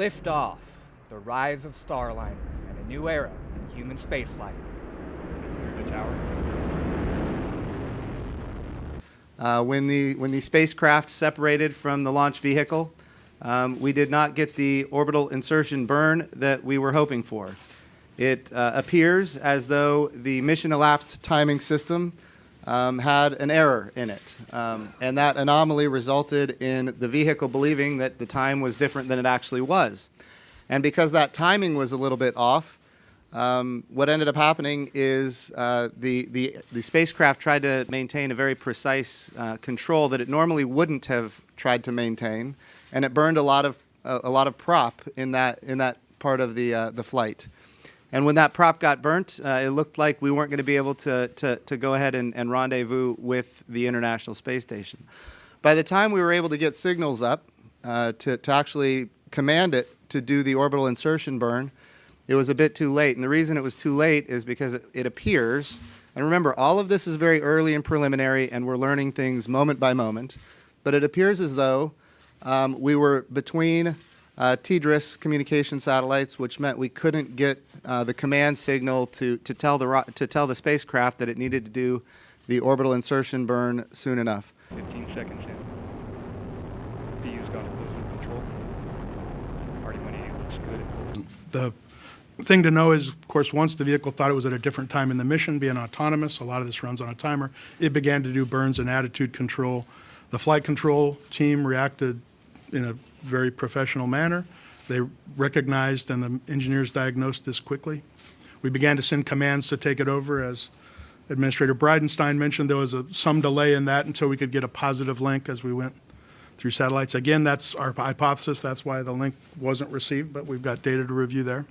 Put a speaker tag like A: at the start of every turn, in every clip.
A: Lift off, the rise of Starliner and a new era in human spaceflight.
B: Clear the tower.
C: When the spacecraft separated from the launch vehicle, we did not get the orbital insertion burn that we were hoping for. It appears as though the mission elapsed timing system had an error in it, and that anomaly resulted in the vehicle believing that the time was different than it actually was. And because that timing was a little bit off, what ended up happening is the spacecraft tried to maintain a very precise control that it normally wouldn't have tried to maintain, and it burned a lot of prop in that part of the flight. And when that prop got burnt, it looked like we weren't going to be able to go ahead and rendezvous with the International Space Station. By the time we were able to get signals up to actually command it to do the orbital insertion burn, it was a bit too late. And the reason it was too late is because it appears, and remember, all of this is very early and preliminary, and we're learning things moment by moment, but it appears as though we were between TDRS communication satellites, which meant we couldn't get the command signal to tell the spacecraft that it needed to do the orbital insertion burn soon enough.
B: 15 seconds in. PU's got a closed loop control. RD-180 looks good.
D: The thing to know is, of course, once the vehicle thought it was at a different time in the mission, being autonomous, a lot of this runs on a timer, it began to do burns and attitude control. The flight control team reacted in a very professional manner. They recognized and the engineers diagnosed this quickly. We began to send commands to take it over. As Administrator Bridenstine mentioned, there was some delay in that until we could get a positive link as we went through satellites. Again, that's our hypothesis. That's why the link wasn't received, but we've got data to review there.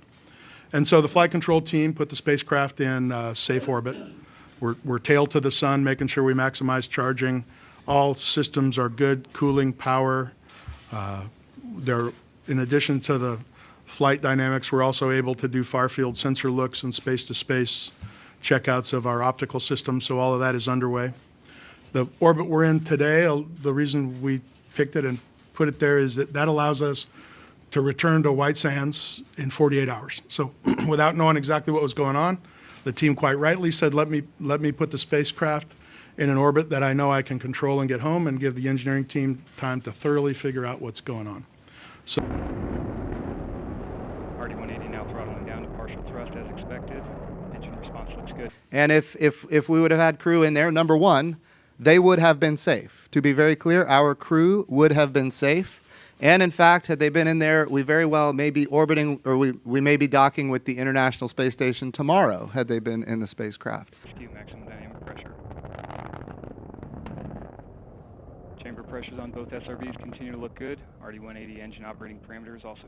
D: And so the flight control team put the spacecraft in safe orbit. We're tail to the sun, making sure we maximize charging. All systems are good, cooling, power. In addition to the flight dynamics, we're also able to do far-field sensor looks and space-to-space checkouts of our optical system, so all of that is underway. The orbit we're in today, the reason we picked it and put it there is that allows us to return to White Sands in 48 hours. So without knowing exactly what was going on, the team quite rightly said, let me put the spacecraft in an orbit that I know I can control and get home, and give the engineering team time to thoroughly figure out what's going on. So
B: RD-180 now throttling down to partial thrust as expected. Engine response looks good.
C: And if we would have had crew in there, number one, they would have been safe. To be very clear, our crew would have been safe. And in fact, had they been in there, we very well may be orbiting, or we may be docking with the International Space Station tomorrow, had they been in the spacecraft.
B: Skew maximum dynamic pressure. Chamber pressures on both SRVs continue to look good. RD-180 engine operating parameters also